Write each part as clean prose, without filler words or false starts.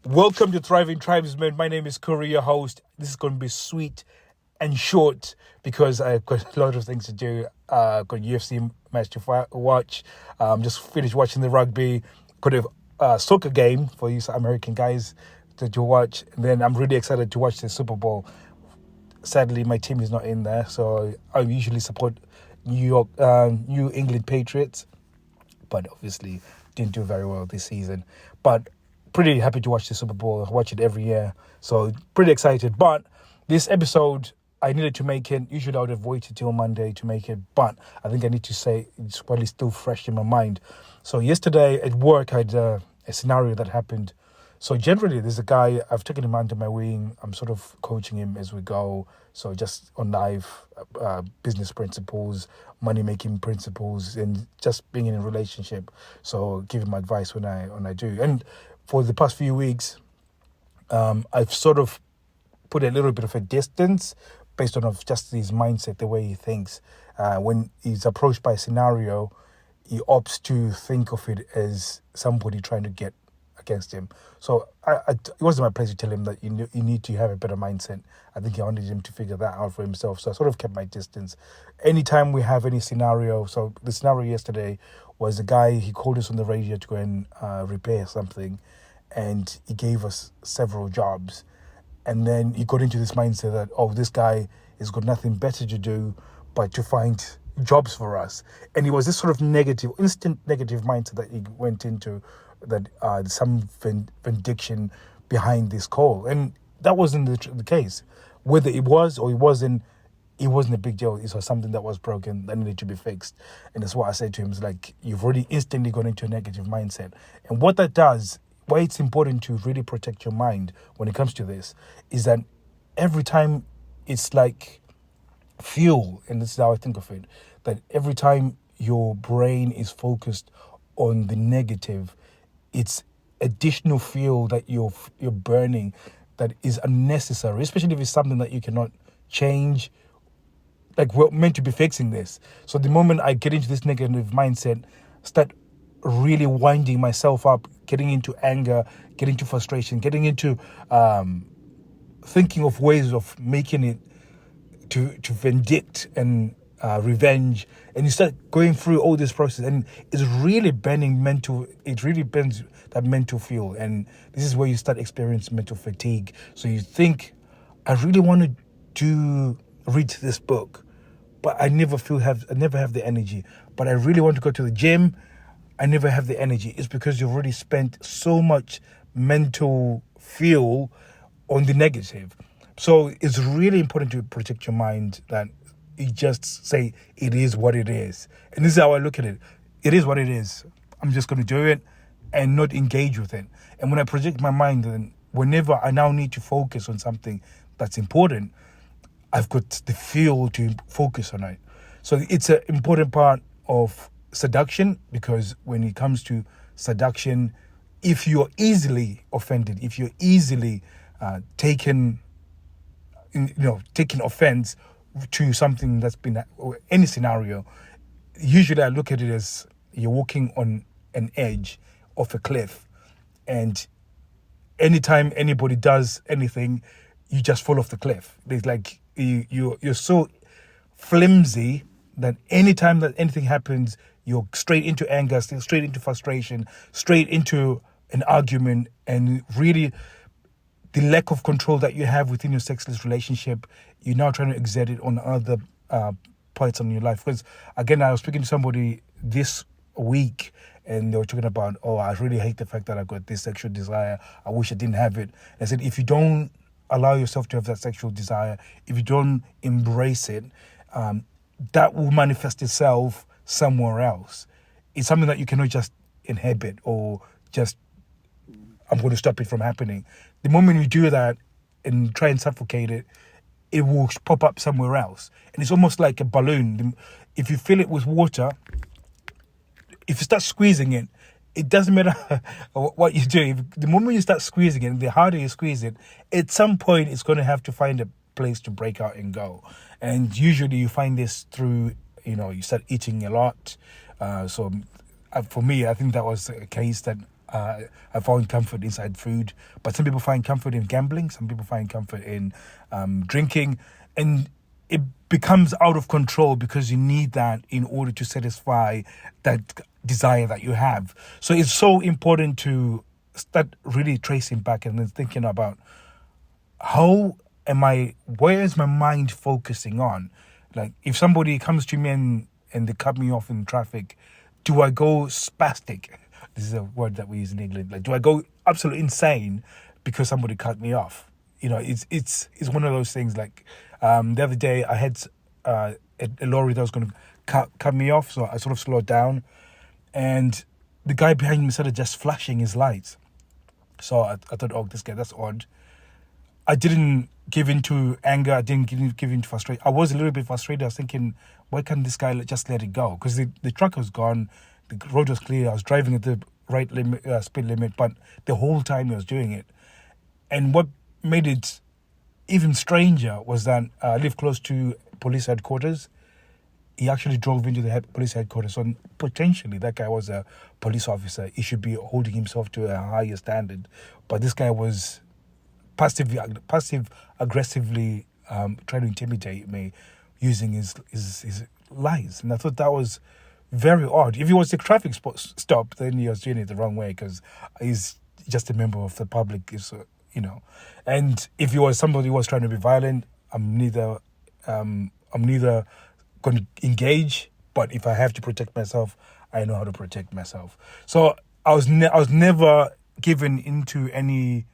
Welcome to Thriving Tribesmen. My name is Kuri, your host. This is going to be sweet and short because I've got a lot of things to do. Got a UFC match to watch. Just finished watching the rugby. Got a soccer game for you American guys to watch. And then I'm really excited to watch the Super Bowl. Sadly, my team is not in there, so I usually support New England Patriots, but obviously didn't do very well this season. But pretty happy to watch the Super Bowl. I watch it every year, so pretty excited. But this episode, I needed to make it. Usually I would have waited till Monday to make it, but I think I need to say it's probably still fresh in my mind. So yesterday at work, I had a scenario that happened. So generally, there's a guy, I've taken him under my wing. I'm sort of coaching him as we go. So just on life, business principles, money-making principles, and just being in a relationship. So give him advice when I do. And for the past few weeks, I've sort of put a little bit of a distance based on just his mindset, the way he thinks. When he's approached by a scenario, he opts to think of it as somebody trying to get against him. So it wasn't my place to tell him that you need to have a better mindset. I think I wanted him to figure that out for himself. So I sort of kept my distance. Anytime we have any scenario, so the scenario yesterday was a guy, he called us on the radio to go and repair something, and he gave us several jobs. And then he got into this mindset that, this guy has got nothing better to do but to find jobs for us. And it was this sort of instant negative mindset that he went into, that some vindication behind this call. And that wasn't the case. Whether it was or it wasn't a big deal. It was something that was broken that needed to be fixed. And that's what I said to him, is like, you've already instantly gone into a negative mindset. And what that does, why it's important to really protect your mind when it comes to this, is that every time it's like fuel, and this is how I think of it, that every time your brain is focused on the negative, it's additional fuel that you're burning that is unnecessary, especially if it's something that you cannot change. Like, we're meant to be fixing this. So the moment I get into this negative mindset, start really winding myself up, getting into anger, getting into frustration, getting into thinking of ways of making it to vindicate and revenge, and you start going through all this process, and it's really it really burns that mental fuel, and this is where you start experiencing mental fatigue. So you think, I really want to read this book, but I never have the energy. But I really want to go to the gym, I never have the energy. It's because you've already spent so much mental fuel on the negative. So it's really important to protect your mind, that you just say, it is what it is. And this is how I look at it. It is what it is. I'm just going to do it and not engage with it. And when I project my mind, then whenever I now need to focus on something that's important, I've got the fuel to focus on it. So it's an important part of seduction, because when it comes to seduction, if you're easily offended, if you're easily taken offense to something that's been, or any scenario, usually I look at it as you're walking on an edge of a cliff, and anytime anybody does anything, you just fall off the cliff. It's like you're so flimsy that anytime that anything happens, you're straight into anger, straight into frustration, straight into an argument, and really the lack of control that you have within your sexless relationship, you're now trying to exert it on other parts of your life. Because, again, I was speaking to somebody this week, and they were talking about, I really hate the fact that I've got this sexual desire. I wish I didn't have it. I said, if you don't allow yourself to have that sexual desire, if you don't embrace it, that will manifest itself somewhere else. It's something that you cannot just inhibit or just, I'm going to stop it from happening. The moment you do that and try and suffocate it, it will pop up somewhere else. And it's almost like a balloon. If you fill it with water, if you start squeezing it, it doesn't matter what you do. The moment you start squeezing it, the harder you squeeze it, at some point it's going to have to find a place to break out and go. And usually you find this through, you start eating a lot. So for me, I think that was a case that I found comfort inside food, but some people find comfort in gambling. Some people find comfort in drinking, and it becomes out of control because you need that in order to satisfy that desire that you have. So it's so important to start really tracing back and then thinking about where is my mind focusing on? Like, if somebody comes to me and they cut me off in traffic, do I go spastic? This is a word that we use in England. Like, do I go absolutely insane because somebody cut me off? You know, it's one of those things. Like, the other day I had a lorry that was going to cut me off, so I sort of slowed down, and the guy behind me started just flashing his lights. So I thought, oh, this guy, that's odd. I didn't give in to anger. I didn't give in to frustration. I was a little bit frustrated. I was thinking, why can't this guy just let it go? Because the truck was gone. The road was clear. I was driving at the right limit, speed limit, but the whole time I was doing it. And what made it even stranger was that I live close to police headquarters. He actually drove into the police headquarters. So potentially that guy was a police officer. He should be holding himself to a higher standard. But this guy was passive aggressively trying to intimidate me using his lies. And I thought that was very odd. If it was a traffic stop, then he was doing it the wrong way, because he's just a member of the public, you know. And if he was somebody who was trying to be violent, I'm neither going to engage. But if I have to protect myself, I know how to protect myself. So I was never given into any.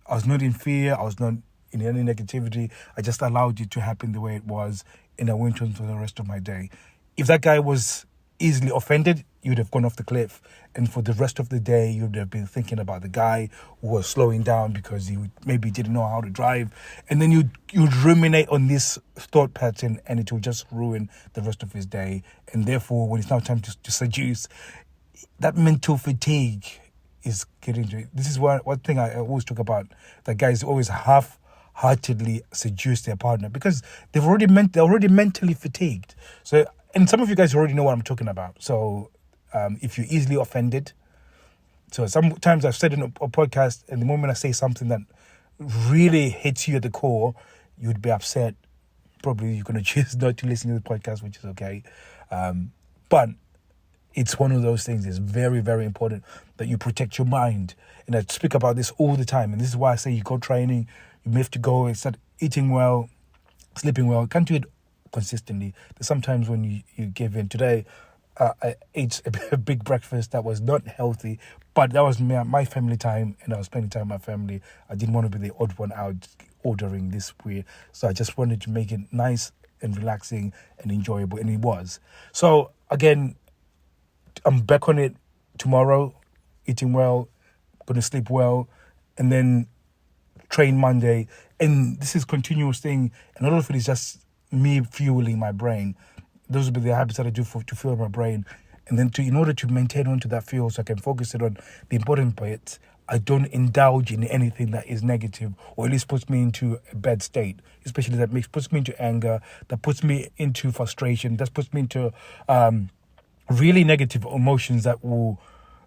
I was not in fear. I was not in any negativity. I just allowed it to happen the way it was, and I went on for the rest of my day. If that guy was easily offended, you would have gone off the cliff. And for the rest of the day, you would have been thinking about the guy who was slowing down because he maybe didn't know how to drive. And then you'd ruminate on this thought pattern, and it will just ruin the rest of his day. And therefore, when it's now time to seduce, that mental fatigue is getting to it. This is one thing I always talk about, that guys always half-heartedly seduce their partner because they're already mentally fatigued. So, and some of you guys already know what I'm talking about. So if you're easily offended, so sometimes I've said in a podcast, and the moment I say something that really hits you at the core, you'd be upset. Probably you're going to choose not to listen to the podcast, which is okay. But it's one of those things. It's very, very important that you protect your mind. And I speak about this all the time. And this is why I say you go training, you have to go and start eating well, sleeping well. You can't do it consistently. There's sometimes when you give in. Today, I ate a big breakfast that was not healthy, but that was my family time, and I was spending time with my family. I didn't want to be the odd one out ordering this way. So I just wanted to make it nice and relaxing and enjoyable, and it was. So again, I'm back on it tomorrow, eating well, going to sleep well, and then train Monday. And this is a continuous thing, and a lot of it is just me fueling my brain. Those will be the habits that I do to fuel my brain. And then in order to maintain onto that fuel so I can focus it on the important bits, I don't indulge in anything that is negative, or at least puts me into a bad state, especially puts me into anger, that puts me into frustration, that puts me into really negative emotions that will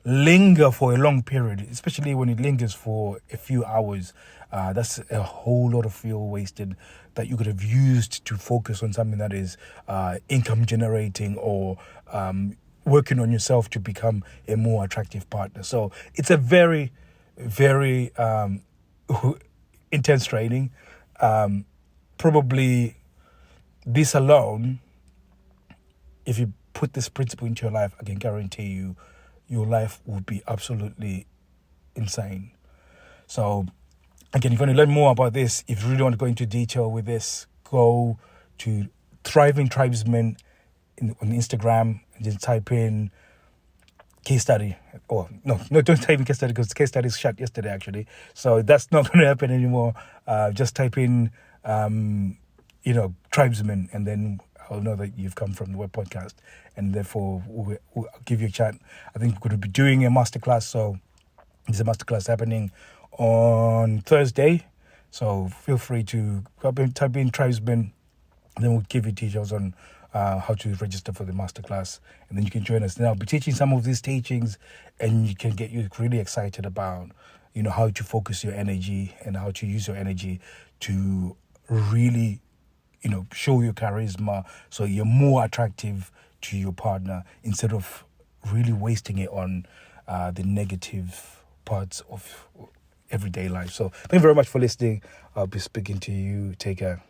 linger for a long period, especially when it lingers for a few hours. That's a whole lot of fuel wasted that you could have used to focus on something that is income generating, or working on yourself to become a more attractive partner. So it's a very, very intense training. Probably this alone, if you put this principle into your life, I can guarantee you your life will be absolutely insane. So again, if you want to learn more about this, if you really want to go into detail with this, go to Thriving Tribesmen on Instagram and just type in case study. Or no, don't type in case study, because case study is shut yesterday actually. So that's not going to happen anymore. Just type in, tribesmen, and then I'll know that you've come from the web podcast, and therefore we'll give you a chat. I think we're going to be doing a masterclass. So there's a masterclass happening on Thursday. So feel free to type in tribesmen, and then we'll give you details on how to register for the masterclass, and then you can join us. Then I'll be teaching some of these teachings, and you can get you really excited about, how to focus your energy and how to use your energy to really, show your charisma so you're more attractive to your partner instead of really wasting it on the negative parts of everyday life. So thank you very much for listening. I'll be speaking to you. Take care.